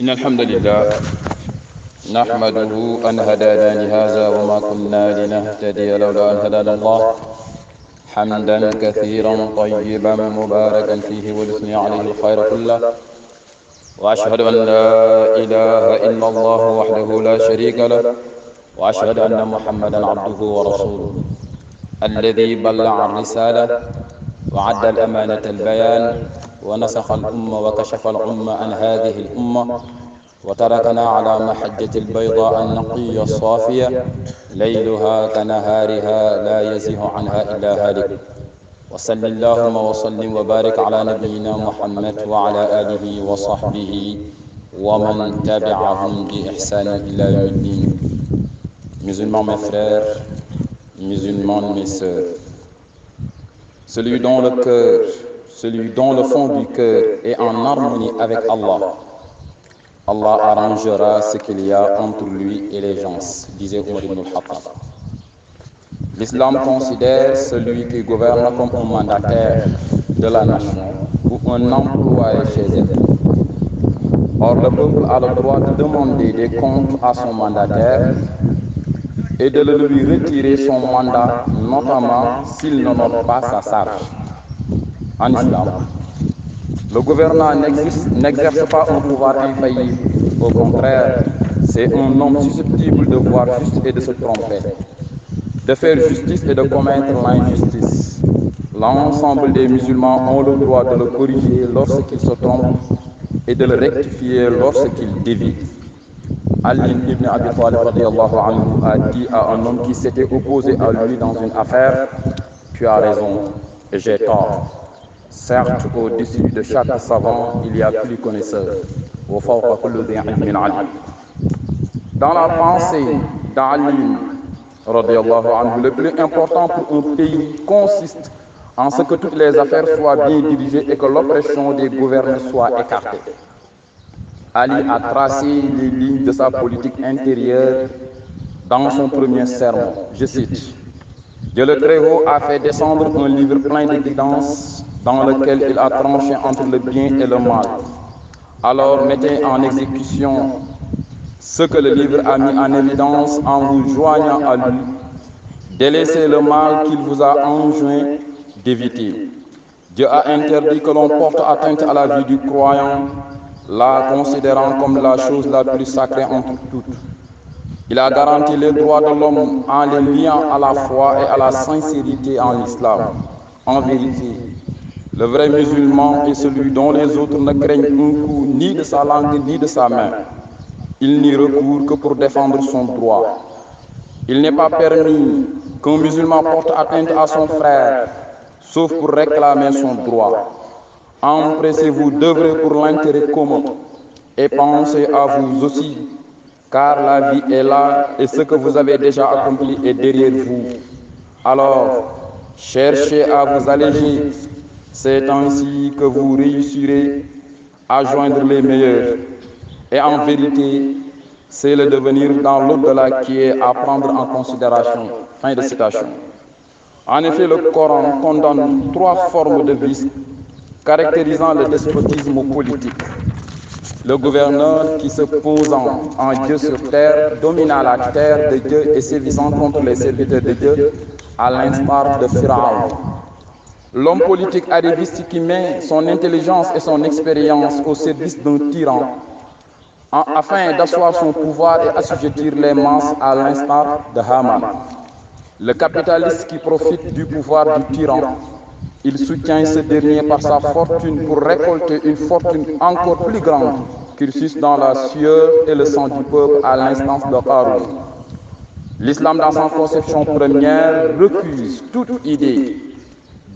إن الحمد لله نحمده أن هدانا لهذا وما كنا لنهتدي لولا أن هدانا الله حمدا كثيرا طيبا مباركا فيه ولثني عليه الخير كله وأشهد أن لا إله إلا الله وحده لا شريك له وأشهد أن محمدا عبده ورسوله الذي بلغ الرسالة وعد الأمانة البيان ونسخ الأمة وكشف الغمة عن هذه الأمة وتركنا على محجة البيضاء النقية الصافية ليلها كنهارها لا يزيغ عنها إلا هالك وصل اللهم وسلم وبارك على نبينا محمد وعلى آله وصحبه ومن تبعهم بإحسان إلى يوم الدين. Musulmans mes frères, musulmanes mes sœurs, celui dont le cœur, celui dont le fond du cœur est en harmonie avec Allah, Allah arrangera ce qu'il y a entre lui et les gens, disait Omar ibn al-Khattab. L'islam considère celui qui gouverne comme un mandataire de la nation ou un employé chez elle. Or, le peuple a le droit de demander des comptes à son mandataire et de lui retirer son mandat, notamment s'il n'honore pas sa charge. En islam, le gouvernant n'exerce pas un pouvoir infaillible. Au contraire, c'est un homme susceptible de voir juste et de se tromper, de faire justice et de commettre l'injustice. L'ensemble des musulmans ont le droit de le corriger lorsqu'il se trompe et de le rectifier lorsqu'il dévie. Ali ibn Abi Talib radiyallahu anhu a dit à un homme qui s'était opposé à lui dans une affaire: tu as raison et j'ai tort. Certes, au-dessus de chaque savant, il y a plus connaisseur. Dans la pensée d'Ali radiyallahu anhu, le plus important pour un pays consiste en ce que toutes les affaires soient bien dirigées et que l'oppression des gouvernés soit écartée. Ali a tracé les lignes de sa politique intérieure dans son premier sermon. Je cite: Dieu le Très-Haut a fait descendre un livre plein de guidance dans lequel il a tranché entre le bien et le mal. Alors mettez en exécution ce que le livre a mis en évidence en vous joignant à lui. Délaissez le mal qu'il vous a enjoint d'éviter. Dieu a interdit que l'on porte atteinte à la vie du croyant, la considérant comme la chose la plus sacrée entre toutes. Il a garanti les droits de l'homme en les liant à la foi et à la sincérité en l'islam. En vérité, le vrai musulman est celui dont les autres ne craignent un coup ni de sa langue ni de sa main. Il n'y recourt que pour défendre son droit. Il n'est pas permis qu'un musulman porte atteinte à son frère, sauf pour réclamer son droit. Empressez-vous d'œuvrer pour l'intérêt commun et pensez à vous aussi, car la vie est là et ce que vous avez déjà accompli est derrière vous. Alors, cherchez à vous alléger. C'est ainsi que vous réussirez à joindre les meilleurs. Et en vérité, c'est le devenir dans l'au-delà qui est à prendre en considération. Fin de citation. En effet, le Coran condamne 3 formes de vice caractérisant le despotisme politique. Le gouverneur qui se posant en Dieu sur terre, dominant la terre de Dieu et sévissant contre les serviteurs de Dieu, à l'instar de Pharaon. L'homme politique arriviste qui met son intelligence et son expérience au service d'un tyran, afin d'asseoir son pouvoir et assujettir les masses à l'instar de Haman. Le capitaliste qui profite du pouvoir du tyran, il soutient ce dernier par sa fortune pour récolter une fortune encore plus grande qu'il suce dans la sueur et le sang du peuple à l'instance de Qarun. L'islam, dans sa conception première, refuse toute idée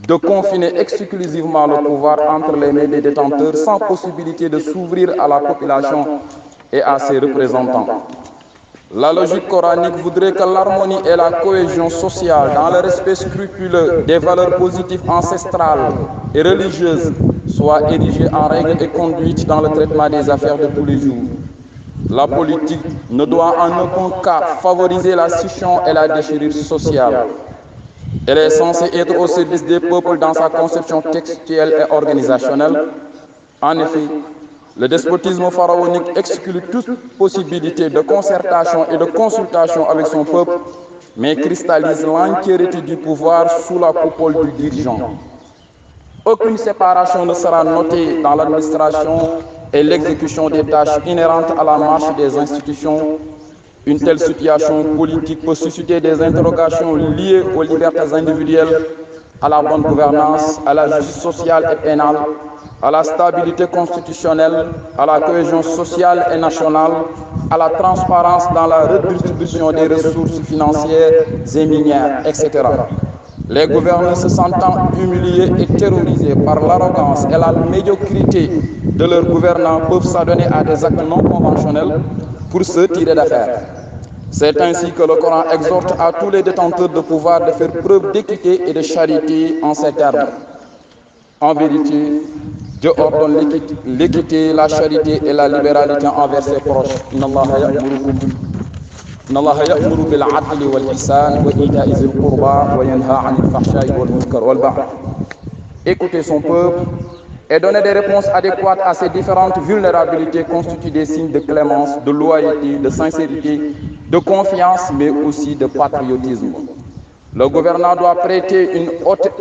de confiner exclusivement le pouvoir entre les mains des détenteurs sans possibilité de s'ouvrir à la population et à ses représentants. La logique coranique voudrait que l'harmonie et la cohésion sociale, dans le respect scrupuleux des valeurs positives ancestrales et religieuses, soient érigées en règles et conduites dans le traitement des affaires de tous les jours. La politique ne doit en aucun cas favoriser la scission et la déchirure sociale. Elle est censée être au service des peuples dans sa conception textuelle et organisationnelle. En effet, Le despotisme pharaonique exclut toute possibilité de concertation et de consultation avec son peuple, mais cristallise l'entièreté du pouvoir sous la coupole du dirigeant. Aucune séparation ne sera notée dans l'administration et l'exécution des tâches inhérentes à la marche des institutions. Une telle situation politique peut susciter des interrogations liées aux libertés individuelles, à la bonne gouvernance, à la justice sociale et pénale, à la stabilité constitutionnelle, à la cohésion sociale et nationale, à la transparence dans la redistribution des ressources financières et minières, etc. Les gouverneurs se sentant humiliés et terrorisés par l'arrogance et la médiocrité de leurs gouvernants peuvent s'adonner à des actes non conventionnels pour se tirer d'affaire. C'est ainsi que le Coran exhorte à tous les détenteurs de pouvoir de faire preuve d'équité et de charité en ces termes. En vérité, Dieu ordonne l'équité, la charité et la libéralité envers ses proches. إن الله يأمر بالعدل والإحسان وإيتاء ذي القربى وينهى عن الفحشاء والمنكر والبغي. Écouter son peuple et donner des réponses adéquates à ces différentes vulnérabilités constituent des signes de clémence, de loyauté, de sincérité, de confiance, mais aussi de patriotisme. Le gouvernant doit prêter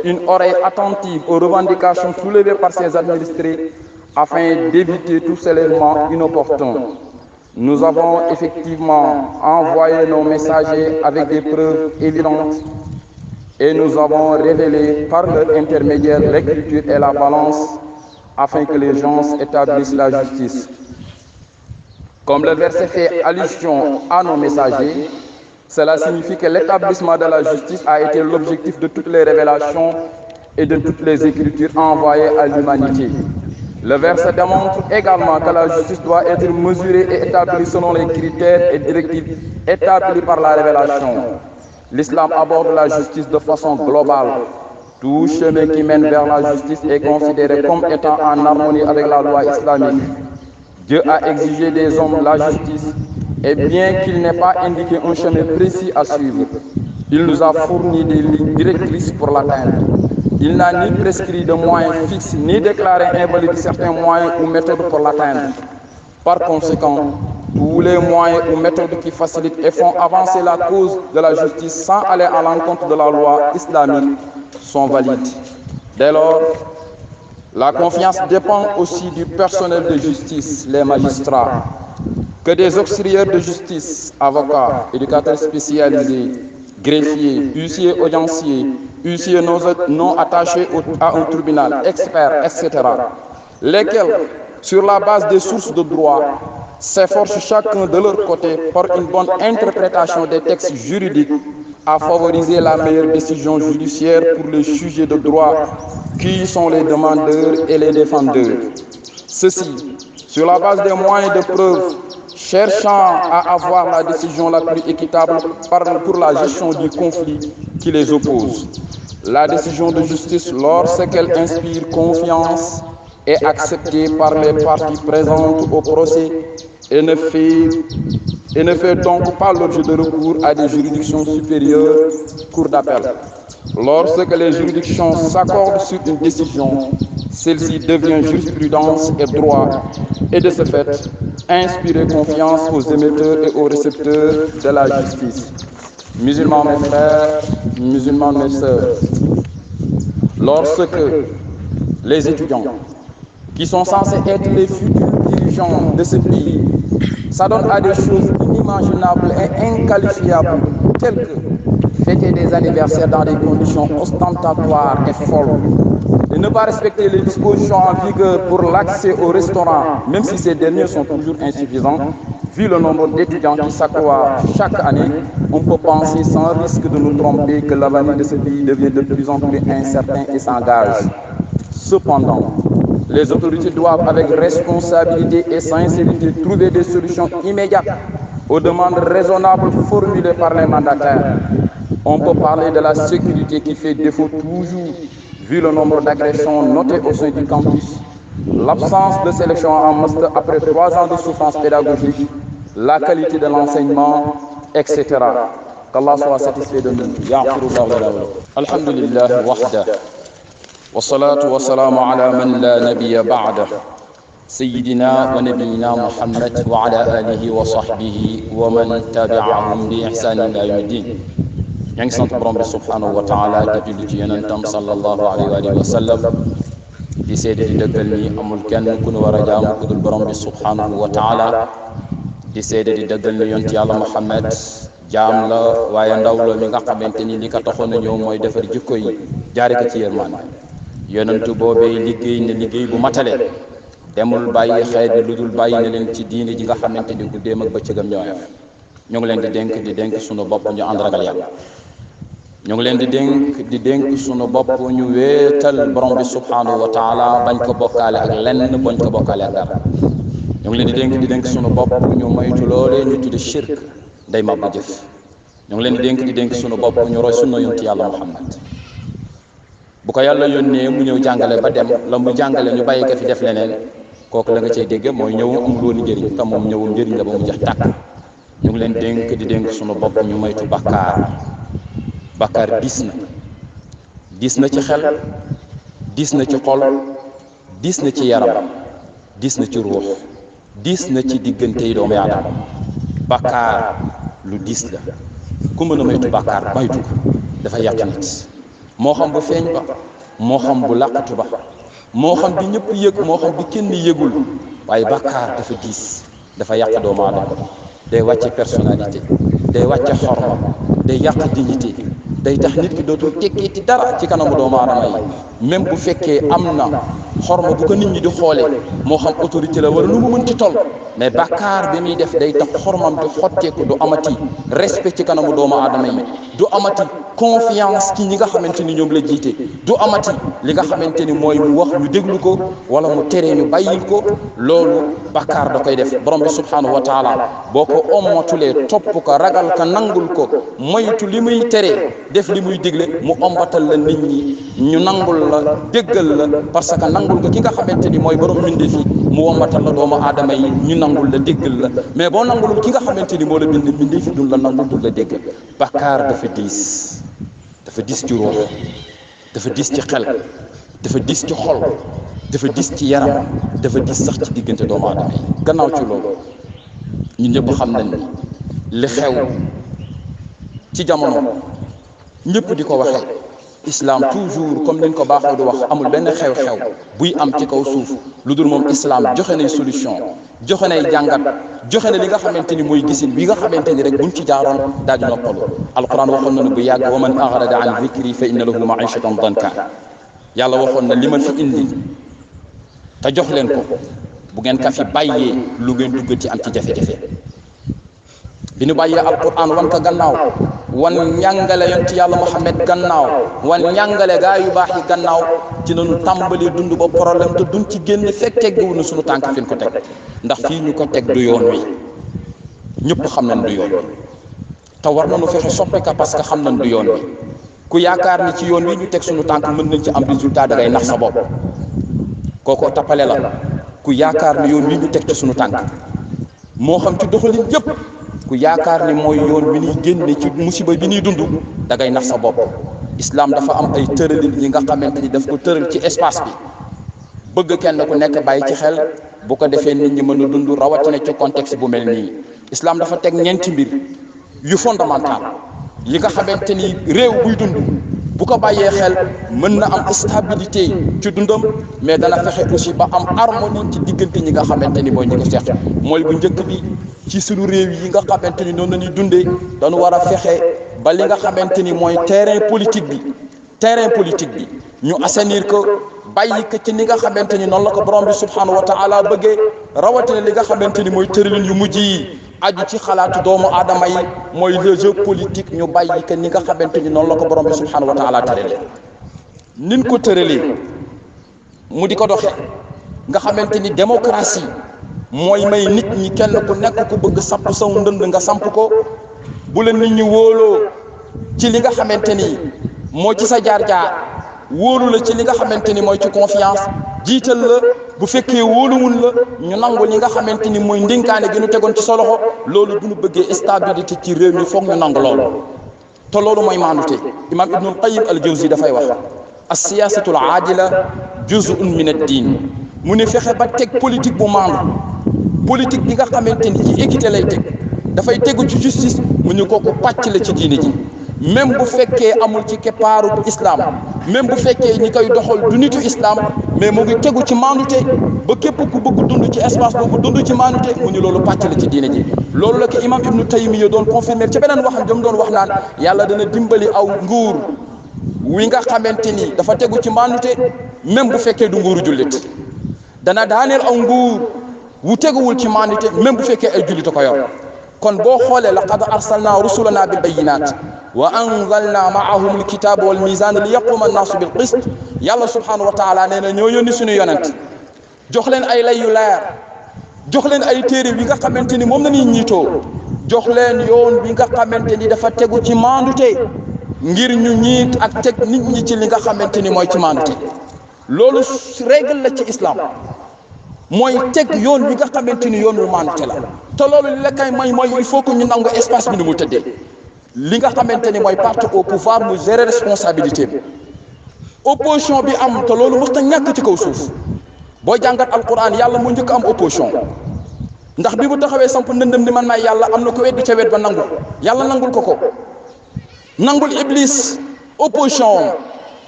une oreille attentive aux revendications soulevées par ses administrés afin d'éviter tout soulèvement inopportun. Nous avons effectivement envoyé nos messagers avec des preuves évidentes et nous avons révélé par leur intermédiaire l'écriture et la balance afin que les gens établissent la justice. Comme le verset fait allusion à nos messagers, cela signifie que l'établissement de la justice a été l'objectif de toutes les révélations et de toutes les écritures envoyées à l'humanité. Le verset démontre également que la justice doit être mesurée et établie selon les critères et directives établis par la révélation. L'islam aborde la justice de façon globale. Tout chemin qui mène vers la justice est considéré comme étant en harmonie avec la loi islamique. Dieu a exigé des hommes la justice, et bien qu'il n'ait pas indiqué un chemin précis à suivre, il nous a fourni des lignes directrices pour l'atteindre. Il n'a ni prescrit de moyens fixes, ni déclaré invalides certains moyens ou méthodes pour l'atteindre. Par conséquent, tous les moyens ou méthodes qui facilitent et font avancer la cause de la justice sans aller à l'encontre de la loi islamique sont valides. Dès lors, la confiance dépend aussi du personnel de justice, les magistrats, que des auxiliaires de justice, avocats, éducateurs spécialisés, greffiers, huissiers audienciers, huissiers non attachés à un tribunal, experts, etc., lesquels, sur la base des sources de droit, s'efforcent chacun de leur côté par une bonne interprétation des textes juridiques à favoriser la meilleure décision judiciaire pour les sujets de droit qui sont les demandeurs et les défendeurs. Ceci, sur la base des moyens de preuve, cherchant à avoir la décision la plus équitable pour la gestion du conflit qui les oppose. La décision de justice, lorsqu'elle inspire confiance, est acceptée par les parties présentes au procès et ne fait donc pas l'objet de recours à des juridictions supérieures, cours d'appel. Lorsque les juridictions s'accordent sur une décision, celle-ci devient jurisprudence et droit, et de ce fait, inspirer confiance aux émetteurs et aux récepteurs de la justice. Musulmans mes frères, musulmans mes sœurs, lorsque les étudiants, qui sont censés être les futurs dirigeants de ce pays, s'adonnent à des choses inimaginables et inqualifiables, telles que fêter des anniversaires dans des conditions ostentatoires et folles, et ne pas respecter les dispositions en vigueur pour l'accès au restaurant, même si ces derniers sont toujours insuffisants, vu le nombre d'étudiants qui s'accroît chaque année, on peut penser sans risque de nous tromper que l'avenir de ce pays devient de plus en plus incertain et s'engage. Cependant, les autorités doivent, avec responsabilité et sincérité, trouver des solutions immédiates aux demandes raisonnables formulées par les mandataires. On peut parler de la sécurité qui fait défaut toujours, vu le nombre d'agressions notées au sein du campus, l'absence de sélection en master après 3 ans de souffrance pédagogique, la qualité de l'enseignement, etc. Qu'Allah soit satisfait de nous. Alhamdulillah wahda. والصلاة والسلام على من لا نبي بعده سيدنا ونبينا محمد وعلى آله وصحبه ومن تبعهم بإحسان إلى يوم الدين. يعني سنت برم سبحانه وتعالى تجل جينانتم صلى الله عليه وآله وسلم di seede di dëggal ni amul kenn ku nu war a jaamu ku dul borom bi subhanahu wa taala di seede di dëggal ni yonent yàlla Muhammad jaam la waaye ndaw la mi nga xamante ni li ko taxoon a ñëw mooy defar jikko yi jaare ko ci yërmande yonentu boobee liggéey ne liggéey bu matale demul bàyyi xeet bi lu dul bàyyi na leen ci diine ji nga xamante ni guddeem ak bëccëgam ñooyam ñu ngi leen di dénk sunu bopp ñu ànd ragal yàlla ñu ngi leen di dénk sunu bopp ñu wéetal borom bi subhanahu wa taala bañ ko bokkaale ak lenn bañ ko bokkaale ak dara ñu ngi leen di dénk sunu bopp ñu moytu loolee ñu tudde shirk day mabbu jëf ñu ngi leen di dénk sunu bopp ñu roy sunna yonent yàlla Muhammad bu ko yàlla yónnee mu ñëw jàngale ba dem la mu jàngale ñu bàyyi ko fi def leneen kooku la nga cay dégg mooy ñëw amul woon njëriñ te moom ñëwul njëriñ la ba mu jeex tàkk ñu ngi leen di dénk sunu bopp ñu moytu bakkaar diis na ci xel diis na ci xol diis na ci yaram diis na ci ruux diis na ci diggante yi doomu aadama bakkaar lu diis la ku mën a moytu bakkaar moytu ko dafa yàq nit moo xam bu feeñ ba moo xam bu làqatu ba moo xam bi ñëpp yëg moo xam bi kenn yëgul waaye bakkaar dafa diis dafa yàq doomu aadama day wàcce personnalité day wàcce xorma day yàq dignité day tax nit ki dootul tekkeeti dara ci kanamu doomu aadama yi même bu fekkee am na xorma bu ko nit ñi di xoolee moo xam autorité la wala nu mu mënti toll mais bàkkaar bi muy def day tax xormam di xotteeku du amati respect ci kanamu doomu aadama yi du amati confiance ci ñi nga xamante ni ñoom la jiite du amati li nga xamante ni mooy mu wax ñu déglu ko wala mu tere ñu bàyyil ko loolu bàkkaar da koy def borom bi subhanahu wa taala boo ko ommatulee topp ko ragal ko nangul ko moytu li muy tere def li muy digle mu ombatal la nit ñi ñu nangul la déggal la parce que nangul ko ki nga xamante ni mooy borom mbindeef yi mu ombatal la doomu aadama yi ñu nangul la déggal la mais boo nangulul ki nga xamante ni moo la bind mbindeef yi duñ la nangul duñ la déggal bàkkaar dafa diis ci ruux dafa diis ci xel dafa diis ci xol dafa diis ci yaram dafa diis sax ci diggante doomu aadama yi gannaaw ci loolu ñun ñëpp xam nañ ni li xew ci jamono ñëpp di ko waxee islam toujours comme niñ ko baaxoo di wax amul benn xew-xew buy am ci kaw suuf lu dul moom islam joxe nay solution joxe nay jàngat joxe na li nga xamante ni mooy gisin bi nga xamante ni rek buñ ci jaaroon daal di noppalu alquran waxoon na ne bu yàgg wa man a'rada an dhikri fa inna lahu ma'ishatan danka yàlla waxoon na li ma fi indi te jox leen ko bu ngeen ka fi bàyyee lu ngeen dugg ci am ci jafe-jafe bi ñu bàyyee alquran wan ko gannaaw wan njàngale yonent yàlla Muhammad gannaaw wan njàngale gaa yu baax yi gannaaw ci nañu tàmbali dund ba problème te duñ ci génn fekk teggiwu na suñu tànk fi ñu ko teg ndax fii ñu ko teg du yoon wi ñëpp xam nañ du yoon wi te war nañu fexe soppi ka parce que xam nañ du yoon wi ku yaakaar ni ci yoon wi ñu teg suñu tànk mën nañ ci am résultat da ngay nax sa bopp kooku tappale la ku yaakaar ni yoon wi ñu teg ci suñu tànk moo xam ci doxalin yëpp ku yaakaar ni mooy yoon bi ñuy génne ci musiba bi ñuy dund da ngay nax sa bopp islam dafa am ay tëralin yi nga xamante ni daf ko tëral ci espace bi bëgg kenn ku nekk bàyyi ci xel bu ko defee nit ñi mën a dund rawatina ci contexte bu mel nii islam dafa teg ñeenti mbir yu fondamental yi nga xamante ni réew buy dund bu ko bàyyee xel mën na am stabilité ci dundam mais dana fexe aussi ba am harmonie ci diggante ñi nga xamante ni mooy ñi ko seq mooy bu njëkk bi ci suñu réew yi nga xamante ni noonu la ñuy dundee dañu war a fexe ba li nga xamante ni mooy terrain politique bi ñu assainir ko bàyyi ko ci ni nga xamante ni noonu la ko borom bi subhanahu wa taala bëggee rawatina li nga xamante ni mooy tëralin yu mujj yi aju ci xalaatu doomu aadama yi mooy le jeu politique ñu bàyyi ko ni nga xamante ni noonu la ko borom bi subhanahu wa taala tëralee nin ko tëralee mu di ko doxee nga xamante ni démocratie mooy may nit ñi kenn ku nekk ku bëgg samp saw ndënd nga samp ko bu la nit ñi wóoloo ci li nga xamante ni moo ci sa jaar-jaar wóolu la ci li nga xamante ni mooy ci confiance jiital la bu fekkee wóoluwul la ñu nangu li nga xamante ni mooy ndénkaane gi ñu tegoon ci sa loxo loolu bu ñu bëggee stabilité ci réew mi foog ñu nangu loolu te loolu mooy maandute imam ibnul qayyim al jawzi dafay wax as-siyaasatul aadila juz'un min ad-diin mu ne fexe ba teg politique bu maandu politique bi nga xamante ni ci équité lay teg dafay tegu ci justice mu ne kooku pàcc la ci diine ji même bu fekkee amul ci keppaaru islam même bu fekkee ñi koy doxal du nitu islam mais mu ngi tegu ci maandute ba képp ku bëgg dund ci espace boobu dund ci maandute mu ni loolu pàcc la ci diine ji loolu la ko imam ibnu taymiya doon confirmer ci beneen waxam jëm doon wax naan yàlla dana dimbali aw nguur wi nga xamante ni dafa tegu ci maandute même bu fekkee du nguuru jullit dana daaneel aw nguur wu teguwul ci maandute même bu fekkee ay jullit a ko yor kon boo xoolee laqad arsalna rusulana bil bayyinat wa anzalna maahum alkitaba wal mizana li yaquma annaasu bil qist yàlla subhanahu wa taala nee na ñoo yónni suñu yonent jox leen ay lay yu leer jox leen ay téere bi nga xamante ni moom la ñuy ñiitoo jox leen yoon bi nga xamante ni dafa tegu ci maandute ngir ñu ñiit ak teg nit ñi ci li nga xamante ni mooy ci maandute loolu règle la ci islam mooy teg yoon bi nga xamante ni yoon wu maandute la te loolu li la kay may mooy il faut que ñu nangu espace bi ni mu tëddee li nga xamante ni mooy parti au pouvoir mu gérer responsabilité bi opposition bi am te loolu mës ta ñàkk ci kaw suuf boo jàngat alquran yàlla mu njëkk am opposition ndax bi mu taxawee samp ndëndëm ni man maay yàlla am na ko weddi ca wet ba nangul yàlla nangul ko nangul iblis opposition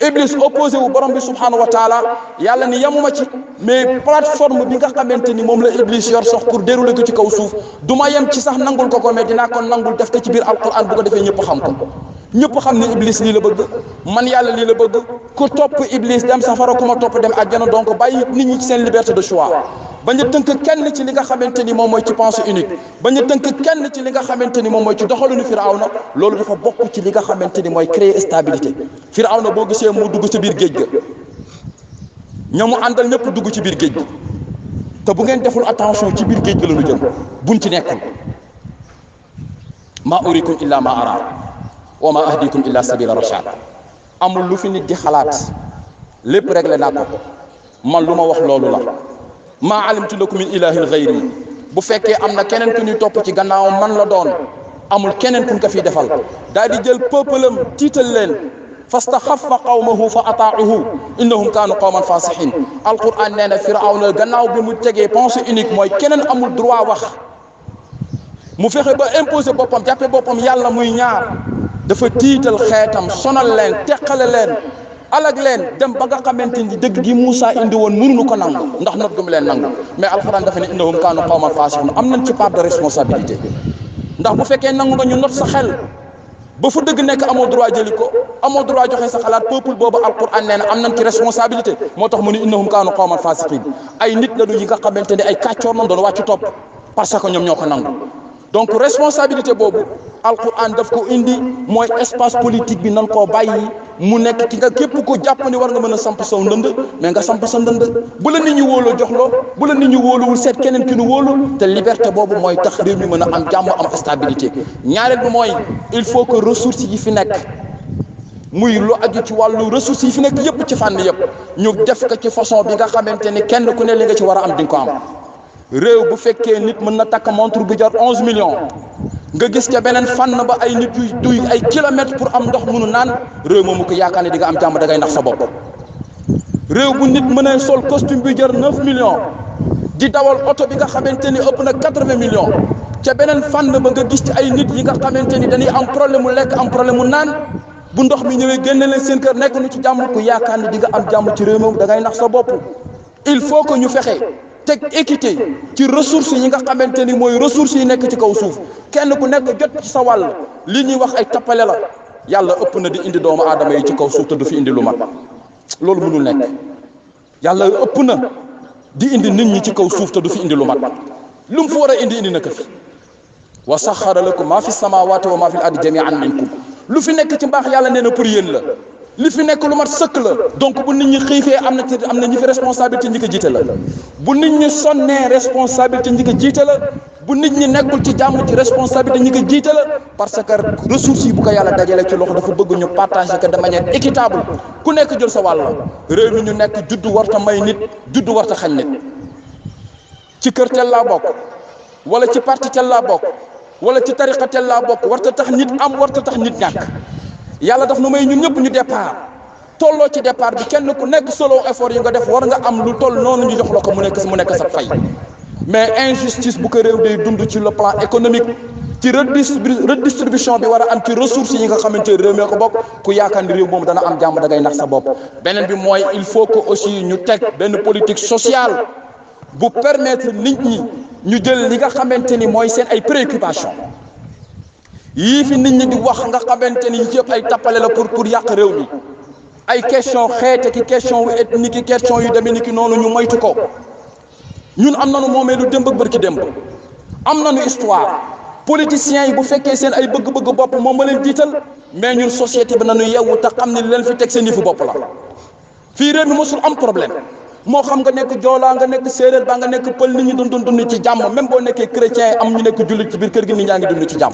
iblis opposé wu borom bi subhanahu wa taala yàlla ni yamuma ci mais plateforme bi nga xamante ni moom la iblis yor sax pour dérouler ko ci kaw suuf du ma yem ci sax nangul ko mais dinaa ko nangul def ko ci biir alquran bu ko defee ñëpp xam ko ñëpp xam ne iblis lii la bëgg man yàlla lii la bëgg ku topp iblis dem safara ku ma topp dem àjjana donc bàyyi nit ñi ci seen liberté de choix bañ a tënk kenn ci li nga xamante ni moom mooy ci pensée unique bañ a tënk kenn ci li nga xamante ni moom mooy ci doxalinu Firawna loolu dafa bokk ci li nga xamante ni mooy créer stabilité Firawna boo gisee mu dugg ci biir géej ga ñamu àndal ñëpp dugg ci biir géej gi te bu ngeen deful attention ci biir géej gi la ñu jëm buñ ci nekkul ma urikum illa ma ara wa ma ahdikum illa sabila rashad amul lu fi nit di xalaat lépp réglé naa ko man lu ma wax loolu la maa alimtu lakum min ilahin ghayri bu fekkee am na keneen ku ñuy topp ci gannaawam man la doon amul keneen ku ñu ko fiy defal daal di jël peuple-am tiital leen fastaxaffa qawmahu fa ataauhu innahum kaanu qawman fasihin alquran nee na Firawna gannaaw bi mu tegee pensée unique mooy keneen amul droit wax mu fexe ba imposer boppam jàppe boppam yàlla muy ñaar dafa tiital xeetam sonal leen teqale leen alag leen dem ba nga xamante ni dëgg gi Moussa indi woon mënuñu ko nangu ndax not gu mu leen nangu mais alxuraan dafa ne innahum kaanu qawman faasiqiin am nañ ci part de responsabilité ndax bu fekkee nangu nga ñu not sa xel ba fu dëgg nekk amoo droit jëli ko amoo droit joxe sa xalaat peuple boobu alxuraan nee na am nañ ci responsabilité moo tax mu ne innahum kaanu qawman faasiqiin ay nit la du yi nga xamante ne ay kàccoor nañ doon wàccu topp parce que ñoom ñoo ko nangu donc responsabilité boobu alquran daf ko indi mooy espace politique bi nan koo bàyyi mu nekk ki nga képp ko jàpp ni war nga mën a samp saw ndënd mais nga samp sa ndënd bu la nit ñi wóoloo jox loo bu la nit ñi wóoluwul seet keneen ki nu wóolu te liberté boobu mooy tax réew mi mën a am jàmm am stabilité ñaareel bi mooy il faut que ressources yi fi nekk muy lu aju ci wàllu ressources yi fi nekk yëpp ci fànn yëpp ñu def ko ci façon bi nga xamante ni kenn ku ne li nga ci war a am di nga ko am réew bu fekkee nit mën na takk montre bu jar 11 millions nga gis ca beneen fànn ba ay nit yu duy ay kilomètres pour am ndox mënu naan réew moomu ko yaakaar ne di nga am jàmm da ngay nax sa bopp réew bu nit mën a sol costume bi jar 9 millions di dawal oto bi nga xamante ni ëpp na 80 millions ca beneen fànn ba nga gis ci ay nit yi nga xamante ni dañuy am problème mu lekk am problème mu naan bu ndox mi ñëwee génne leen seen kër nekk nu ci jàmm ku yaakaar ne di nga am jàmm ci réew moomu da ngay nax sa bopp il faut que ñu fexe teg équité ci ressources yi nga xamante ni mooy ressources yi nekk ci kaw suuf kenn ku nekk jot ci sa wàll li ñuy wax ay tappale la yàlla ëpp na di indi doomu aadama yi ci kaw suuf te du fi indi lu mat loolu mënul nekk yàlla ëpp na di indi nit ñi ci kaw suuf te du fi indi lu mat lu mu fi war a indi na ko fi wa saxara lakum maa fi samawati wa maa fi l ardi jamian minkum lu fi nekk ci mbaax yàlla nee na pour yéen la li fi nekk lu mat sëkk la donc bu nit ñi xiifee am na ñi fi responsabilité ñi ko jiite la bu nit ñi sonnee responsabilité ñi ko jiite la bu nit ñi nekkul ci jàmm ci responsabilité ñi ko jiite la parce que ressources yi bu ko yàlla dajale ci loxo dafa bëgg ñu partager que de manière équitable ku nekk jël sa wàll réew mi ñu nekk juddu warta may nit juddu warta xañ nit ci kër tel laa bokk wala ci parti tel laa bokk wala ci tariqa tel laa bokk warta tax nit am warta tax nit ñàkk yàlla daf na may ñun ñëpp ñu départ tolloo ci départ bi kenn ku nekk solo effort yi nga def war nga am lu toll noonu ñu jox la ko mu nekk sa fay mais injustice bu ko réew day dund ci le plan économique ci redistribution bi war a am ci ressources yi nga xamante ne réew mi ko bokk ku yaakaar ni réew moom dana am jàmm da ngay nax sa bopp. beneen bi mooy il faut que aussi ñu teg benn politique sociale bu permettre nit ñi ñu jël li nga xamante ni mooy seen ay préoccupations yii fi nit ñi di wax nga xamante ni yëpp ay tappale la pour yàq réew mi ay question xeete ki question ethnique ki question yu demee ni ki noonu ñu moytu ko. ñun am nañu moomeelu démb ak bërki démb am nañu histoire politiciens yi bu fekkee seen ay bëgg-bëgg bopp moom ma leen jiital mais ñun société bi nañu yeewu te xam ne leen fi teg seen yëfu bopp la fii réew mi mosul am problème moo xam nga nekk joolaa nga nekk séeréer ba nga nekk pël nit ñi dund ci jàmm même boo nekkee chrétien am ñu nekk jullit ci biir kër gi nit ñaa ngi dund ci jàmm.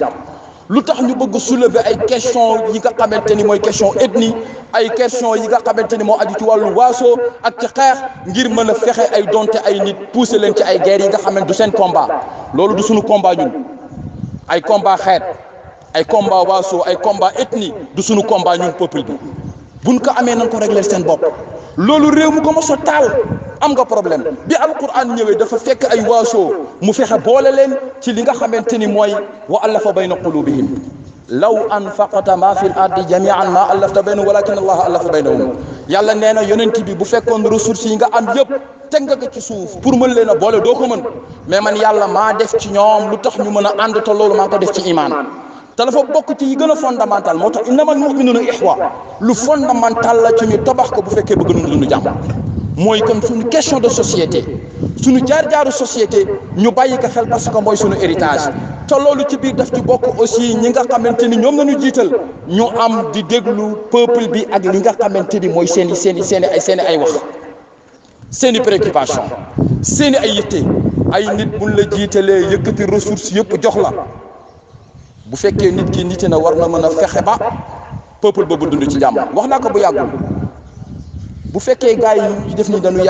lu tax ñu bëgg soulever ay question yi nga xamante ni mooy question ethnie ay question yi nga xamante ni moo aju ci wàllu waaso ak ci xeex ngir mën a fexe ay donte ay nit pousser leen ci ay guerre yi nga xamante du seen combat loolu du suñu combat ñun ay combat xeet ay combat waaso ay combat ethnie du suñu combat ñun peuple bi buñ ko amee nañ ko régler seen bopp loolu réew mu ko mos a taal am nga problème bi alquran ñëwee dafa fekk ay waaso mu fexe boole leen ci li nga xamante ni mooy wa allafa bayna qulubihim law anfaqta ma fi l ardi jamian ma allafta bayna walakin allah allafa baynahum yàlla nee na yonent bi bu fekkoon ressources yi nga am yëpp teg nga ko ci suuf pour mën leen a boole doo ko mën mais man yàlla maa def ci ñoom lu tax ñu mën a ànd te loolu maa ko def ci iman te dafa bokk ci yi gën a fondamental moo tax innamal mu'minuna ixwa lu fondamental la ci ñu tabax ko bu fekkee bëgg nañu dund jàmm mooy comme suñu question de société suñu jaar-jaaru société ñu bàyyi ko xel parce que mooy suñu héritage te loolu ci biir daf ci bokk aussi ñi nga xamante ni ñoom nañu jiital ñu am di déglu peuple bi ak li nga xamante ni mooy seen i ay wax seen i préoccupation seen i ay yitte ay nit buñ la jiitalee yëkkati ressources yëpp jox la bu fekkee nit ki nite na war na mën a fexe ba peuple boobu dund ci jàmm wax naa ko bu yàggul bu fekkee gars yi def ni dañu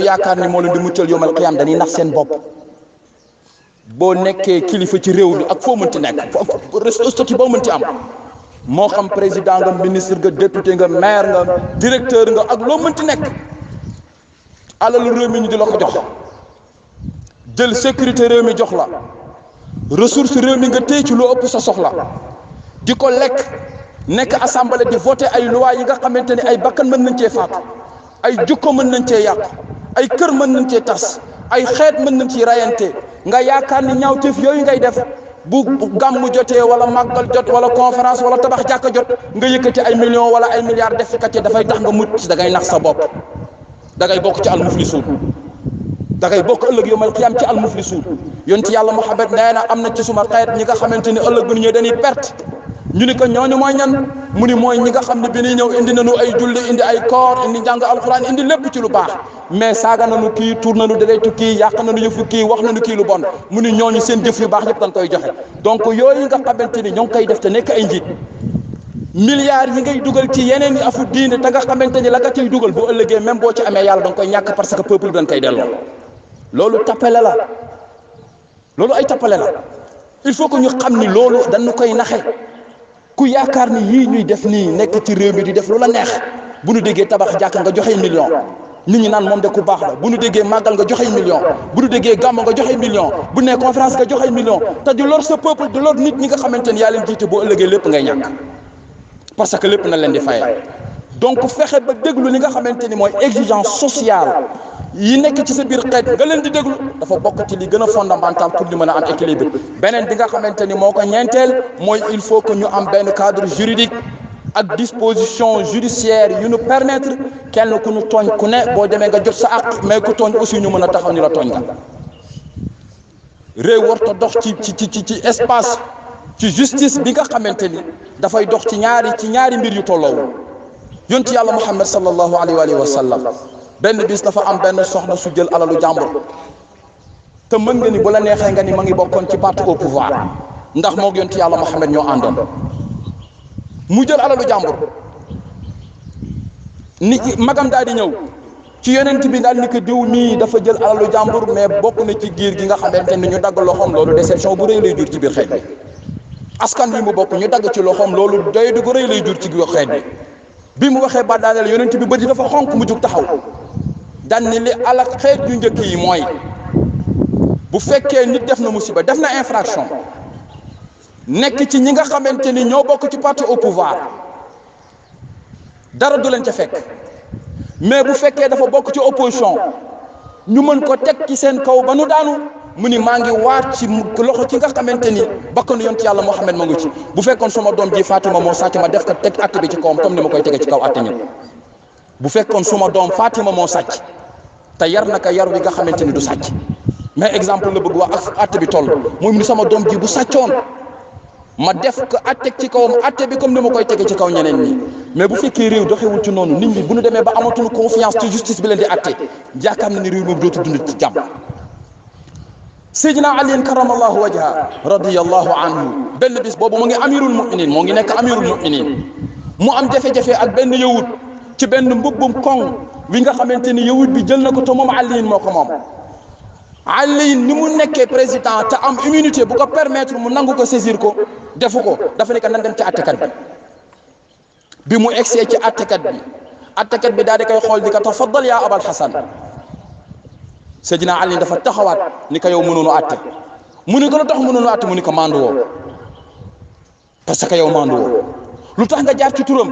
yaakaar ni moo leen di muccal yawmal qiyaam dañuy nax seen bopp boo nekkee kilifa ci réew mi ak foo mënti nekk statut boo mënti am moo xam président nga ministre nga député nga maire nga directeur nga ak loo mënti nekk alalu réew mi ñu di la ko jox jël sécurité réew mi jox la ressource réew mi nga téye ci lu ëpp sa soxla di ko lekk nekk assemblée di voter ay loi yi nga xamante ni ay bakkan mën nañ cee faatu ay jukko mën nañ cee yàq ay kër mën nañ cee tas ay xeet mën nañ ci rayante nga yaakaar ni ñaawteef yooyu ngay def bu gàmmu jotee wala màggal jot wala conférence wala tabax jàkka jot nga yëkkati ay millions wala ay milliards def kat ci dafay tax nga mucc da ngay nax sa bopp da ngay bokk ci almuflisuun da ngay bokk ëllëg yawmal qiyaam ci almuflisuun yonent yàlla Muhammad nee na am na ci suma xeet ñi nga xamante ni ëllëg bu ñu ñëwee dañuy perte ñu ni ko ñooñu mooy ñan mu ni mooy ñi nga xam ne bi ñuy ñëw indi nañu ay julli indi ay koor indi njàng alxuraan indi lépp ci lu baax mais saaga nañu kii tuur nañu deretu kii yàq nañu yëfu kii wax nañu kii lu bon mu ni ñooñu seen jëf yu baax yëpp dañ koy joxe donc yooyu nga xamante ni ñoo ngi koy def te nekk ay njiit milliards yi ngay dugal ci yeneen yi afu diine te nga xamante ni la nga ciy dugal bu ëllëgee même boo ci amee yàlla danga koy ñàkk parce que peuple bi dañ koy delloo loolu tappale la loolu ay tappale la il faut que ñu xam ni loolu dañu koy naxe ku yaakaar ni yii ñuy def nii nekk ci réew mi di def lu la neex bu nu déggee tabax jàkk nga joxe million nit ñi naan moom de ku baax la bu nu déggee màggal nga joxe million bu nu déggee gàmm nga joxe million bu nee conférence nga joxe million te di lor sa peuple di lor nit ñi nga xamante ni yaa leen jiite boo ëllëgee lépp ngay ñàkk parce que lépp na leen di fayee donc fexe ba déglu li nga xamante ni mooy exigence sociale yi nekk ci sa biir xeet nga leen di déglu dafa bokk ci li gën a fondamental pour ñu mën a am équilibre beneen bi nga xamante ni moo ko ñeenteel mooy il faut que ñu am benn cadre juridique ak disposition judiciaire yu ñu permettre kenn ku ñu tooñ ku ne boo demee nga jot sa àq mais ku tooñ aussi ñu mën a taxaw ni la tooñ nga réew warta dox ci espace ci justice bi nga xamante ni dafay dox ci ñaari mbir yu tolloo yonent yàlla Muhammad sallallahu alayhi wa sallam benn bis dafa am benn soxna su jël alalu jàmbur te mën nga ni bu la neexee nga ni ma ngi bokkoon ci parti au pouvoir ndax moog yonent yàlla Muhammad ñoo àndoon mu jël alalu jàmbur ni magam daal di ñëw ci yonent bi daal ni ko diw mii dafa jël alalu jàmbur mais bokk na ci giir gi nga xamante ni ñu dagg loxoom loolu déception bu rëy lay jur ci biir xeet bi askan wi mu bokk ñu dagg ci loxoom loolu doy du gu rëy lay jur ci biir xeet bi bi mu waxee ba daaneel yonent bi bëri dafa xonk mu jug taxaw daan ni li alak xeet yu njëkk yi mooy bu fekkee nit def na musiba def na infraction nekk ci ñi nga xamante ni ñoo bokk ci parti au pouvoir dara du leen ca fekk mais bu fekkee dafa bokk ci opposition ñu mën ko teg ci seen kaw ba nu daanu mu ni maa ngi waat ci loxo ci nga xamante ni bakkanu yonent yàlla Muhammad ma ngi ci bu fekkoon sama doom ji Fatima moo sàcc ma def ko teg atte bi ci kawam comme ni ma koy tege ci kaw atte ñëpp bu fekkoon suma doom Fatima moo sàcc te yar naka yar wi nga xamante ni du sàcc mais exemple la bëgg wax ak atte bi toll moom ni sama doom ji bu sàccoon ma def ko atte ci kawam atte bi comme ni ma koy tege ci kaw ñeneen ñi mais bu fekkee réew doxewul ci noonu nit ñi bu ñu demee ba amatuñu confiance ci justice bi leen di atte jaakaar na ni réew moom dootu dund ci jàmm. Seydina Ali karamallahu wajha radiyallahu anhu benn bis boobu mu ngi amirul muminin moo ngi nekk amirul muminin mu am jafe-jafe ak benn yawut ci benn mbubbum koŋ wi nga xamante ni yawut bi jël na ko te moom Ali moo ko moom. Ali ni mu nekkee président te am immunité bu ko permettre mu nangu ko saisir ko defu ko dafa nekk nan dem ci attekat bi mu egsee ci attekat bi daal di koy xool di ko tafaddal yaa Abal Hasan Seydina Ali dafa taxawaat ni ko yow mënoonu atte mu ni ko lu tax mënoonu atte mu ni ko mandu woo parce que yow mandu woo lu tax nga jaar ci turam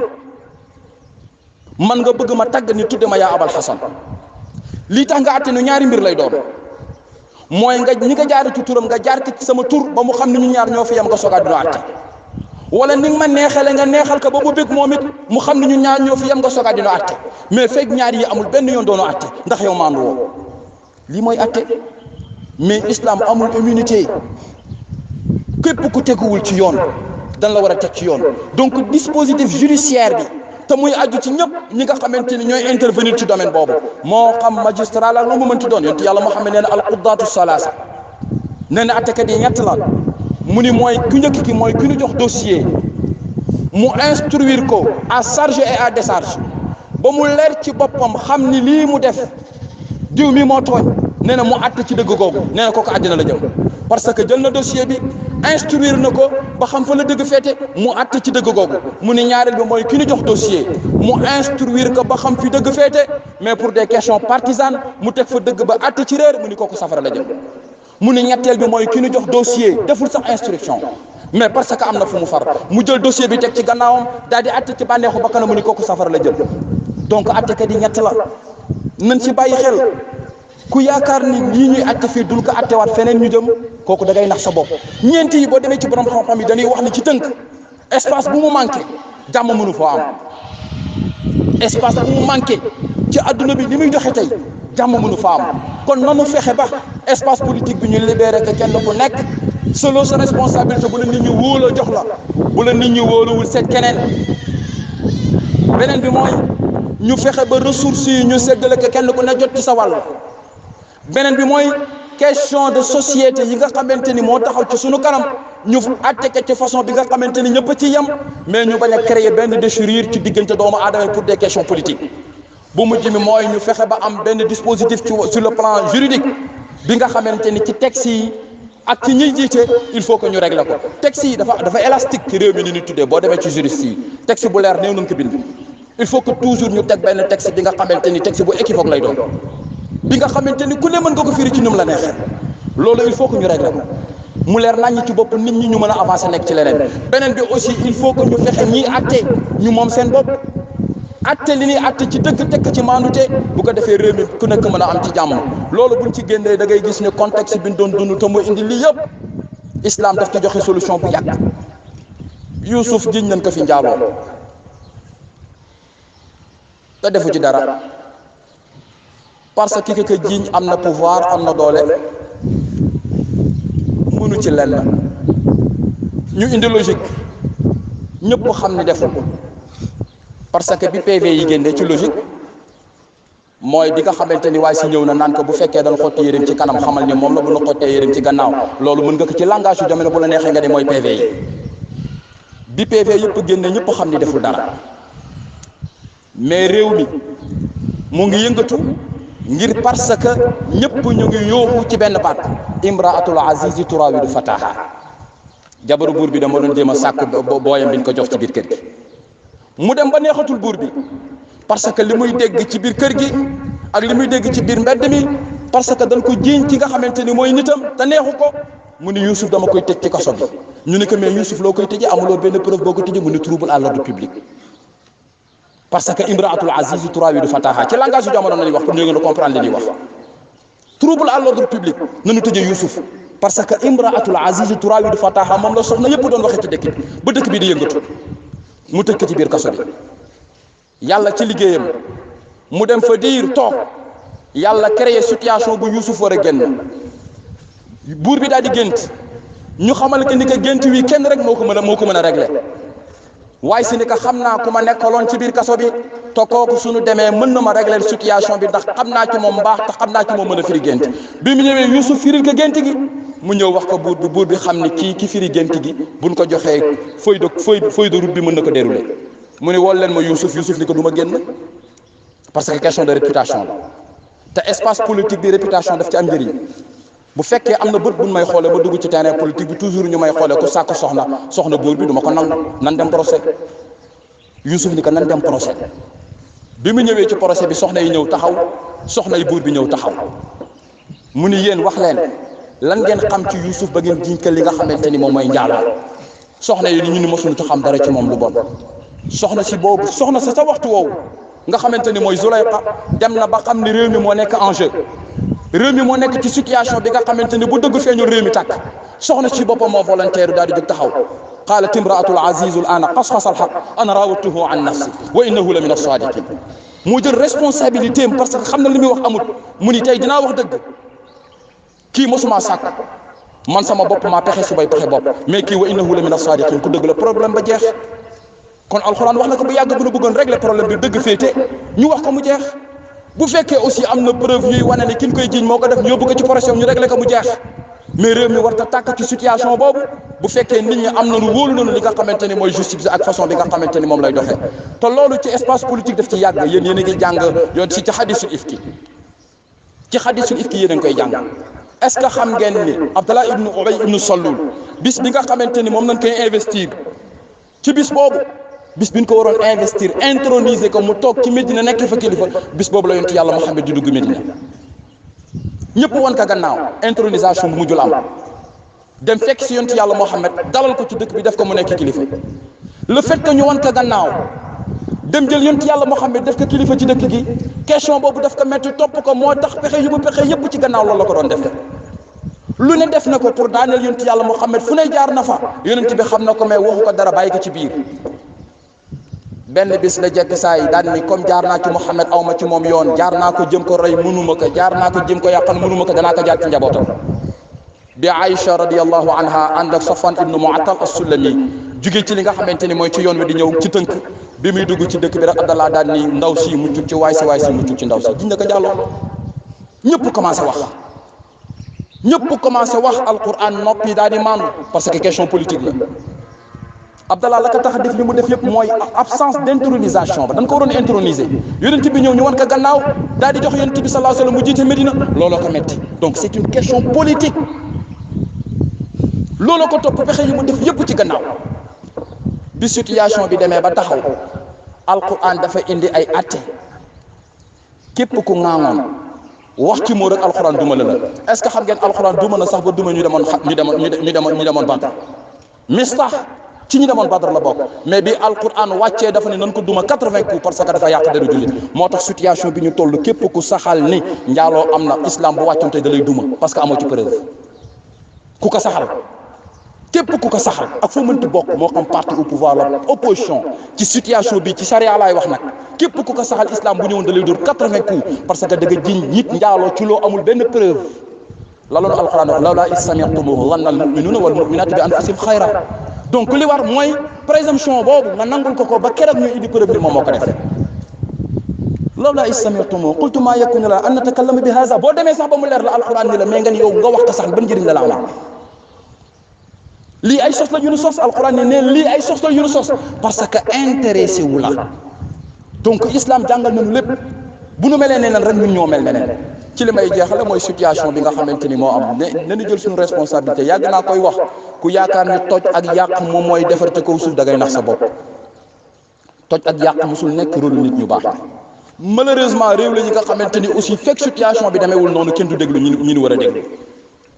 man nga bëgg ma tàgg ni tudde ma yaa Abal Hasan lii tax nga atte nu ñaari mbir lay doon mooy nga ñi nga jaar ci turam nga jaar ci sama tur ba mu xam ne ñu ñaar ñoo fi yam nga sogaat dina atte wala ni nga ma neexale nga neexal ko ba mu bëgg moom it mu xam ne ñu ñaar ñoo fi yam nga sogaat dina atte mais fekk ñaar yi amul benn yoon doonu atte ndax yow mandu woo lii mooy atte mais islam amul immunité képp ku teguwul ci yoon dan la war a teg ci yoon donc dispositif judiciaire bi te muy aju ci ñëpp ñi nga xamante ni ñooy intervenir ci domaine boobu moo xam magistrat la lu mu mënti doon yonent yàlla Muhammad nee na al quddaatu salaasa nee na attekat yi ñett la mu ni mooy ku njëkk ki mooy ku ñu jox dossier mu instruire ko à charge et à décharge ba mu leer ci boppam xam ni lii mu def diw mi moo tooñ nee na mu àtte ci dëgg googu nee na kooku àddina la jëm parce que jël na dossier bi instruire na ko ba xam fa la dëgg féete mu àtte ci dëgg googu mu ni ñaareel bi mooy ki ñu jox dossier mu instruire ko ba xam fi dëgg féete mais pour des questions partisanes mu teg fa dëgg ba àtte ci réer mu ni kooku safara la jëm mu ni ñetteel bi mooy ki ñu jox dossier deful sax instruction mais parce que am na fu mu far mu jël dossier bi teg ci gannaawam daal di àtte ci bànneexu ba kanam mu ni kooku safara la jëm donc àttekat yi ñett la nañ ci bàyyi xel ku yaakaar ni lii ñuy atte fii dul ko attewaat feneen ñu jëm kooku da ngay nax sa bopp ñeenti yi boo demee ci borom xam-xam yi dañuy wax ni ci tënk espace bu mu manqué jàmm mënu foo am espace bu mu manqué ci adduna bi li muy doxe tey jàmm mënu fa am kon nanu fexe ba espace politique bi ñu libéré que kenn ku nekk selon sa responsabilité bu la nit ñi wóoloo jox la bu la nit ñi wóoluwul seet keneen beneen bi mooy ñu fexe ba ressources yi ñu séddale ko kenn ku ne jot ci sa wàll beneen bi mooy question de société yi nga xamante ni moo taxaw ci sunu kanam ñu atte ko ci façon bi nga xamante ni ñëpp ci yem mais ñu bañ a créer benn déchirure ci diggante doomu aadama pour des questions politiques bu mujj mi mooy ñu fexe ba am benn dispositif sur le plan juridique bi nga xamante ni ci texte yi ak ci ñiy jiite il faut que ñu régler ko texte yi dafa élastique ci réew mi ni ñu tuddee boo demee ci juriste yi texte bu leer néew nañ ko bind il faut que toujours ñu teg benn texte bi nga xamante ni texte bu équivoque lay doon bi nga xamante ni ku ne mën nga ko firi ci ñum la neexee loolu il faut que ñu régler ko mu leer naññ ci bopp nit ñi ñu mën a avancer nekk ci leneen beneen bi aussi il faut que ñu fexe ñiy atte ñu moom seen bopp atte li ñuy atte ci dëgg tekk ci maandute bu ko defee réew mi ku nekk mën a am ci jàmm loolu buñ ci génnee da ngay gis ne contexte bi ñu doon dund te mu indi lii yëpp islam daf ci joxe solution bu yàgg Youssouf jiñ nañ ko fi njaaloo te defu ci dara parce que ki ko jiiñ am na pouvoir am na doole mënu ci lenn ñu indi logique ñëpp xam ni defu parce que bi PV yi génnee ci logique mooy di nga xamante ni waaye si ñëw na naan ko bu fekkee dañ xotti yéreem ci kanam xamal ni moom la bu la xottee yéreem ci gannaaw loolu mën nga ko ci langage yu jamono bu la neexee nga ne mooy PV yi bi PV yëpp génne ñëpp xam ni deful dara mais réew mi mu ngi yëngatu ngir parce que ñëpp ñu ngi yóoxu ci benn baat imraatul azizi turawidu fataha jabaru buur bi dama doon jéem a sàkk booyam biñ ko jox ci biir kër gi mu dem ba neexatul buur bi parce que li muy dégg ci biir kër gi ak li muy dégg ci biir mbedd mi parce que dañ ko jiiñ ki nga xamante ni mooy nitam te neexu ko mu ni Youssouf dama koy tëj ci kaso bi ñu ne que mais Youssouf loo koy tëjee amuloo benn preuve boo ko tëjee mu ni trouble à l'ordre public parce que imraatul aziz turawidu fataha ci langage yu jamono nañuy wax pour ñu gën a comprendre li ñuy wax trouble à l'ordre public nañu tëjee Youssouf parce que imraatul aziz turawidu fataha moom la soxna yëpp doon waxee ci dëkk bi ba dëkk bi di yëngatu mu tëj ko ci biir kaso bi yàlla ci liggéeyam mu dem fa diir toog yàlla créé situation bu Youssouf war a génn buur bi daal di gént ñu xamal que ni que gént wi kenn rek moo ko mën a régler waaye si ni que xam naa ku ma nekkaloon ci biir kaso bi te kooku suñu demee mën na ma régler situation bi ndax xam naa ci moom mbaax te xam naa ci moom mën a firi gént bi mu ñëwee Youssouf firil ko gént gi mu ñëw wax ko buur bi xam ni ki firi gént gi buñ ko joxee feuille de route bi mën na ko dérouler mu ni wol leen ma Youssouf ni ko du ma génn parce que question de réputation la te espace politique bi réputation daf ci am njëriñ bu fekkee am na bët buñ may xoolee ba dugg ci terrain politique bi toujours ñu may xoolee ku sàkk soxna buur bi du ma ko nangu nan dem procès Youssouf ni ko nan dem procès bi mu ñëwee ci procès bi soxna yi ñëw taxaw soxna yi buur bi ñëw taxaw mu ni yéen wax leen lan ngeen xam ci Youssouf ba ngeen jiñ ko li nga xamante ni moom mooy njaaloo soxna yi ñu ni mosuñu ci xam dara ci moom lu bon soxna sa waxtu woowu nga xamante ni mooy Zulayqa dem na ba xam ni réew mi moo nekk enjeu réew mi moo nekk ci situation bi nga xamante ni bu dëgg feeñul réew mi tàkk soxna si boppam moo volontaire daal di jóg taxaw qaalat imraatul azizul ana qasqasa alhaq ana raawatuhu an nafsi wa innahu la min as-sadiqin mu jël responsabilité am parce que xam na li muy wax amut mu ni tey dinaa wax dëgg kii mosuma sàkk man sama bopp maa pexe su bay pexe bopp mais kii wa innahu la min as-sadiqin ku dëgg la problème ba jeex kon alxuraan wax na ko bu yàgg bu nu bëggoon régler problème bi dëgg féete ñu wax ko mu jeex bu fekkee aussi am na preuve yuy wane ni ki ñu koy jiiñ moo ko def ñu yóbbu ko ci procès ñu régler ko mu jeex mais réew mi war ta tàkk ci situation boobu bu fekkee nit ñi am na lu wóolu nañu li nga xamante ni mooy justice ak façon bi nga xamante ni moom lay doxee te loolu ci espace politique daf ci yàgg yéen a ngi jàng yoon ci xadisul ifki yéen a ngi koy jàng est ce que xam ngeen ni Abdallah ibnu Ubay ibnu Salul bis bi nga xamante ni moom nañ koy investir ci bis boobu bis bi ñu ko waroon investir introniser ko mu toog ci Médina nekk fa kilifa bis boobu la yonent yàlla Muhammad di dugg Médina ñëpp wan ka gannaaw intronisation bu mujjul am dem fekk si yonent yàlla Muhammad dalal ko ci dëkk bi def ko mu nekk kilifa le fait que ñu wan ka gannaaw dem jël yonent yàlla Muhammad def ko kilifa ci dëkk gi question boobu daf ko metti topp ko moo tax pexe yëpp ci gannaaw loolu la ko doon def lu ne def na ko pour daaneel yonent yàlla Muhammad fu ne jaar na fa yonent bi xam na ko mais waxu ko dara bàyyi ko ci biir benn bis la jekk saa yi daan ni comme jaar naa ci Muhammad aw ma ci moom yoon jaar naa ko jëm ko rey mënuma ko jaar naa ko jëm ko yàqal mënuma ko danaa ko jaar ci njabootam bi Aïcha radiyallahu anha ànd ak Safwan ibnu Mu'attal as-Sulami jugee ci li nga xamante ni mooy ci yoon wi di ñëw ci tënk bi muy dugg ci dëkk bi rek Abdallah daan ni ndaw si muccul ci waay si muccul ci ndaw si diñ na ko jàlloo ñëpp commencé wax alquran noppi daal di maandu parce que question politique la Abdallah la ko tax a def li mu def yëpp mooy absence d'intronisation ba dañ ko waroon introniser yonent bi ñëw ñu wan ko gannaaw daal di jox yonent bi sallallahu alayhi wasallam mu jiite Médina looloo ko metti donc c'est une question politique looloo ko topp pexe yi mu def yëpp ci gannaaw bi situation bi demee ba taxaw alquran dafa indi ay atte képp ku ŋaaŋoon wax ci moo rek alquran duma la est-ce que xam ngeen alquran duma na sax ba duma ñu demoon Badr Mistah ci ñi demoon Badr la bokk mais bi alquran wàccee dafa ne nañ ko duma 80 coups parce que dafa yàq deru jullit moo tax situation bi ñu toll képp ku saxal ni njaaloo am na islam bu wàccoon tey da lay duma parce que amoo ci preuve ku ko saxal képp ku ko saxal ak foo mënti bokk moo xam parti au pouvoir la opposition ci situation bi ci charia laay wax nag képp ku ko saxal islam bu ñëwoon da lay dóor 80 coups parce que da nga jiñ nit njaaloo ci loo amul benn preuve la loolu alquran wax lawlaa iz sami'tumuuhu zanna al-mu'minuuna wal mu'minaatu bi anfusihim xayran donc li war mooy présomption boobu nga nangul ko ba keroog ñuy indi preuve ni moom moo ko def lawlaa iz sami'tumuuhu qultum maa yakuunu lanaa an natakallama bi haazaa boo demee sax ba mu leer la alquran ni la mais nga ni yow nga wax ko sax ban njëriñ la la amal lii ay sos la yu ñu sos alquran ni ne lii ay sos la yu ñu sos parce que intéressé wu la donc islam jàngal nañu lépp bu nu melee neneen rek ñun ñoo mel neneen ci li may jeexale mooy situation bi nga xamante ni moo am ne nañu jël suñu responsabilité yàgg naa koy wax ku yaakaar ni toj ak yàq moom mooy defar ci kaw suuf da ngay nax sa bopp toj ak yàq musul nekk rôle nit ñu baax malheureusement réew la ñi nga xamante ni aussi fekk situation bi demeewul noonu kenn du déglu ñu war a déglu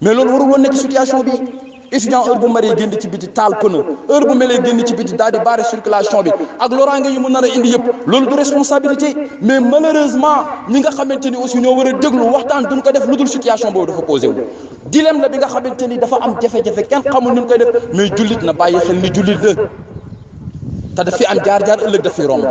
mais loolu warul woon nekk situation bi étudiant heure bu maree génn ci biti taal pneu heure bu melee génn ci biti daal di barrer circulation bi ak loraange yu mu nar a indi yëpp loolu du responsabilité mais malheureusement ñi nga xamante ni aussi ñoo war a déglu waxtaan duñ ko def lu dul situation boobu dafa posé wu dilemme la bi nga xamante ni dafa am jafe-jafe kenn xamul ni ñu koy def mais jullit na bàyyi xel ni jullit la te daf fi am jaar-jaar ëllëg daf fi romb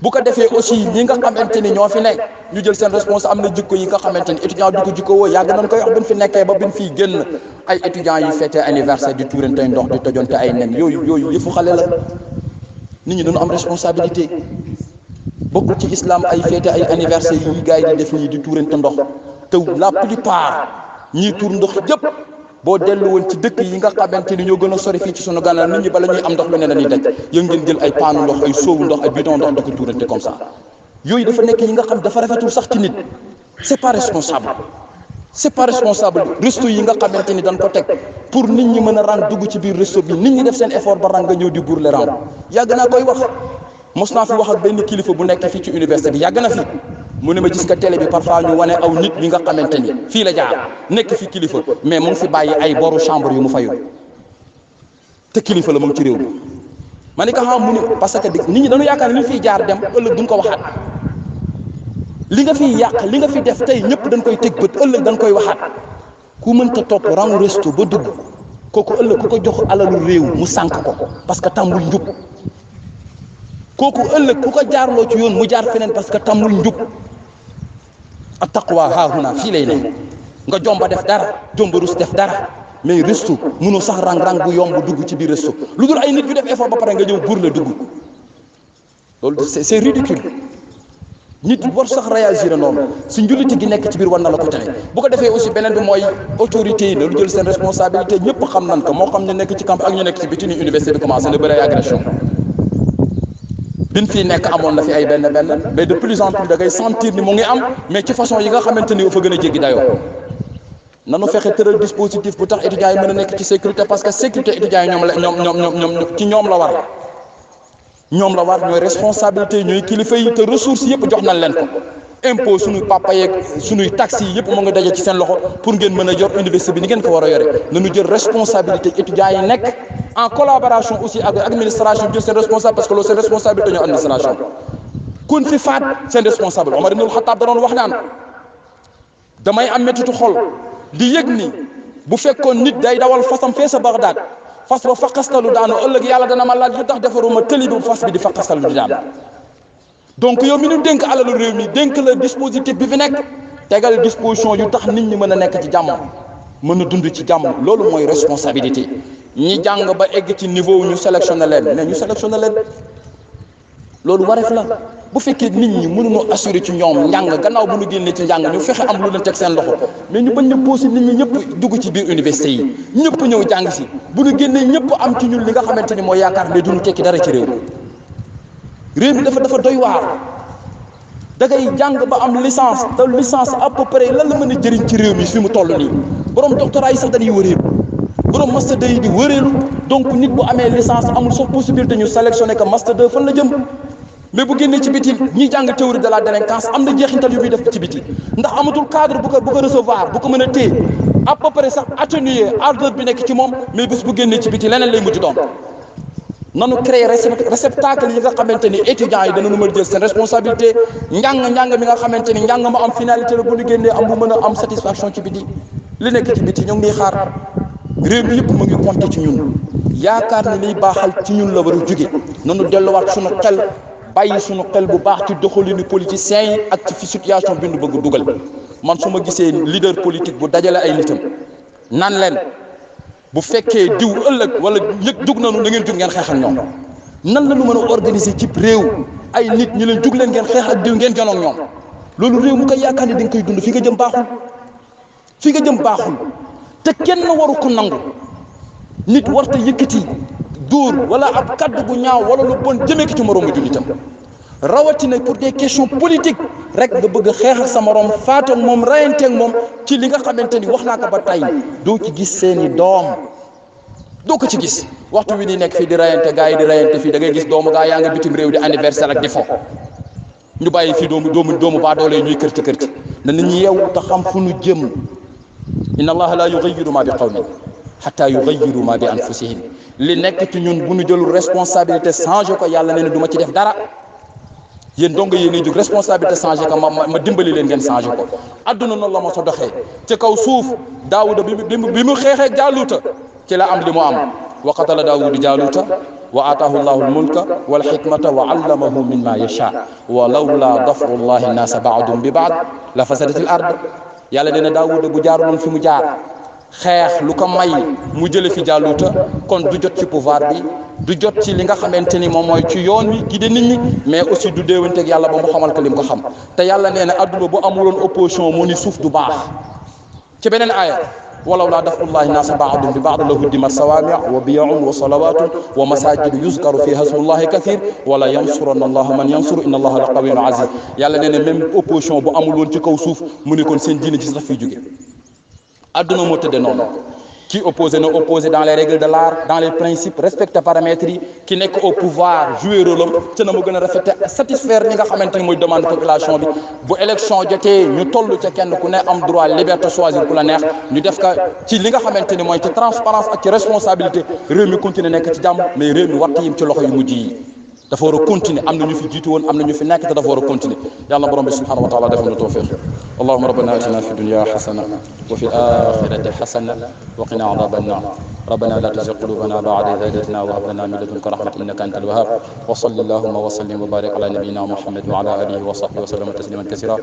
bu ko defee aussi ñi nga xamante ni ñoo fi nekk ñu jël seen réponse am na jikko yi nga xamante ni étudiant du ko jikko woo yàgg nañ koy wax buñ fi nekkee ba buñ fiy génn ay étudiants yi fêté anniversaire di tuurante ndox di tojonte ay nen yooyu yëfu xale la nit ñi dañu am responsabilité bokkul ci islam ay fêté ay anniversaire yi gars yi di def nii di tuurante ndox te la plupart ñiy tuur ndox yëpp boo dellu woon ci dëkk yi nga xamante ni ñoo gën a sori fii ci sunu gànnaar nit ñi bala ñuy am ndox lu ne dañuy daj yéen ngeen jël ay paanu ndox ay soowu ndox ay bidon ndox da ko tuurante comme ça yooyu dafa nekk yi nga xam dafa rafetul sax ci nit c'est pas responsable resto yi nga xamante ni dañ ko teg pour nit ñi mën a rang dugg ci biir resto bi nit ñi def seen effort ba rang nga ñëw di bourler rang yàgg naa koy wax mos naa fi wax ak benn kilifa bu nekk fii ci université bi yàgg na fi mu ne ma gis nga télé bi parfois ñu wane aw nit ñi nga xamante ni fii la jaar nekk fi kilifa mais mu ngi fi bàyyi ay boru chambre yu mu fayul te kilifa la mu ngi ci réew mi ma ne ko xam mu ne parce que nit ñi dañu yaakaar ne li fiy jaar dem ëllëg duñ ko waxaat li nga fiy yàq li nga fi def tey ñëpp dañ koy teg bët ëllëg dañ koy waxaat ku mënta topp rangu resto ba dugg kooku ëllëg ku ko jox alalu réew mu sànk ko parce que tàmbul njub kooku ëllëg ku ko jaarloo ci yoon mu jaar feneen parce que tàmbul njub attaqwa haahuna fii lay ne nga jomba def dara jomba rus def dara mais resto mënoo sax rang bu yomb dugg ci biir resto lu dul ay nit yu def effort ba pare nga ñëw buur la dugg loolu c'est ridicule nit war sax réagir noonu si njulliti gi nekk ci biir war na la ko tere bu ko defee aussi beneen bi mooy autorité yi lu jël seen responsabilité ñëpp xam nañ ko moo xam ñu nekk ci camp ak ñu nekk ci biti ni université bi commencé na bëri ay agression bin fii nekk amoon na fi ay benn mais de plus en plus da ngay sentir ni mu ngi am mais ci façon yi nga xamante ni fa gën a jéggi dayoo nanu fexe tëral dispositif bu tax étudiants yi mën a nekk ci sécurité parce que sécurité étudiants yi ñoom la war ñooy responsabilité ñooy kilifa yi te ressources yëpp jox nañ leen ko impôt suñuy papa yeeg suñuy taxes yi yëpp mu nga daje ci seen loxo pour ngeen mën a yor université bi ni ngeen ko war a yore nañu jël responsabilité étudiants yi nekk en collaboration aussi ak administration jël seen responsable parce que loolu seen responsabilité ñoo administration kun fi faat seen responsable Omar ibn al-Khattab da doon wax naan damay am méttitu xol di yëg ni bu fekkoon nit day dawal fasam fee sa Bagdad fas ba faqastalu daanu ëllëg yàlla dana ma laaj lu tax defaruma tëli bi fas bi di faqastalu di daanu donc yow mi ñu dénk alalu réew mi dénk la dispositif bi fi nekk tegal disposition yu tax nit ñi mën a nekk ci jàmm mën a dund ci jàmm loolu mooy responsabilité ñi jàng ba egg ci niveau ñu sélectionné leen mais ñu sélectionné leen loolu wareef la bu fekkee nit ñi mënuñoo assuré ci ñoom njàng gannaaw bu ñu génnee ci njàng ñu fexe am lu leen teg seen loxo mais ñu bañ ñu posé nit ñi ñëpp dugg ci biir université yi ñëpp ñëw jàng si bu ñu génnee ñëpp am ci ñun li nga xamante ni mooy yaakaar ne duñu tekki dara ci réew mi dafa doy waar da ngay jàng ba am licence te licence à peu près lan la mën a jëriñ ci réew mi fi mu toll nii borom doctorat yi sax dañuy wëreelu borom master 2 yi di wëreelu donc nit bu amee licence amul sax possibilité ñu sélectionné que master 2 fan la jëm mais bu génnee ci biti ñi jàng théorie de la délinquance am na jeexintal yu muy def ci biti ndax amatul cadre bu ko recevoir bu ko mën a téye à peu près sax atténuer ardeur bi nekk ci moom mais bis bu génnee ci biti leneen lay mujj doon nanu créer réceptacle yi nga xamante ni étudiants yi danañu mën a jël seen responsabilité njàng mi nga xamante ni njàng ma am finalité la bu ñu génnee am bu mën a am satisfaction ci biti li nekk ci biti ñu ngi nii xaar réew mi yëpp mu ngi compter ci ñun yaakaar ni liy baaxal ci ñun la war a jóge nanu delluwaat suñu xel bàyyi suñu xel bu baax ci doxalinu politiciens yi ak ci fi situation bi ñu bëgg dugal man su ma gisee leader politique bu dajale ay nitam nan leen bu fekkee diw ëllëg wala ñëg jug nañu da ngeen jug ngeen xeexal ñoom nan la ñu mën a organiser ci réew ay nit ñi leen jug leen ngeen xeex ak diw ngeen jonoog ñoom loolu réew mu koy yaakaar ne da nga koy dund fi nga jëm baaxul te kenn waru ko nangu nit warta yëkkati dóor wala ab kaddu gu ñaaw wala lu bon jëmee ko ci moroomu jullitam rawatina pour des questions politiques rek nga bëgg a xeex ak sa morom faatoog moom rayanteeg moom ci li nga xamante ni wax naa ko ba tey doo ci gis seeni doom doo ko ci gis waxtu wi ni nekk fii di rayante gars yi di rayante fii da ngay gis doomu gaa yaa nga bitim réew di anniversaire ak di fo ñu bàyyi fii doomu baadoole yi ñuy kërti kërti na nit ñi yeewu te xam fu nu jëm. inna allaha la yughayyiru ma bi qawmin hatta yughayyiru ma bi anfusihim li nekk ci ñun bu ñu jëlul responsabilité changé ko yàlla nee na du ma ci def dara yéen dong yéen a jóg responsabilité changé ko ma dimbali leen ngeen changé ko. adduna noonu la ma sa doxee ci kaw suuf daawuda bi mu xeexee jaaluuta ci la am li mu am wa qatala daawudu jaaluuta wa ataahu llahu almulka wal hikmata wa allamahu mimma yasha wa lawla dafru llahi nnaasa baadum bi baad la fasadatil ard yàlla nee na daawuda bu jaaruloon fi mu jaar xeex lu ko may mu jële fi jaaluuta kon du jot ci pouvoir bi du jot ci li nga xamante ni moom mooy ci yoon wi gi de nit ñi mais aussi du déewanteeg yàlla ba mu xamal ko lim ko xam te yàlla nee na adduna bu amuloon opposition mu ni suuf du baax ci beneen aaya walaw laa dafrullahi naasa baadum bi baad la huddimat sawaami wa biyaun wa salawatun wa masajidu yuzkaru fiha ismullahi kathir wala yansuranna allaha man yansuru inna allaha la qawiyyun aziz yàlla nee na même opposition bu amuloon ci kaw suuf mu ni kon seen diine ci sax fiy jóge adduna moo tëddee noonu ki opposé na opposé dans les règles de l'art dans les principes respecté paramètres yi ki nekk au pouvoir jouer rôle am ca na mu gën a rafete satisfaire li nga xamante ni mooy demande population bi bu élection jotee ñu toll ca kenn ku ne am droit liberté choisir ku la neex ñu def ka ci li nga xamante ni mooy ci transparence ak ci responsabilité réew mi continuer nekk ci jàmm mais réew mi warta yim ci loxo yu mujj yi dafa war a continuer am na ñu fi jiitu woon am na ñu fi nekk te dafa war a continuer yàlla borom bi subhanahu wa taala defal ñu tawfiq allahumma rabbana atina fi dunya hasana wa fi akhirati hasana wa qina adhaban nar ربنا لا تزغ قلوبنا بعد إذ هديتنا وهب لنا من لدنك رحمة إنك أنت الوهاب وصل اللهم وسلم وبارك على نبينا محمد وعلى آله وصحبه وسلم تسليما كثيرا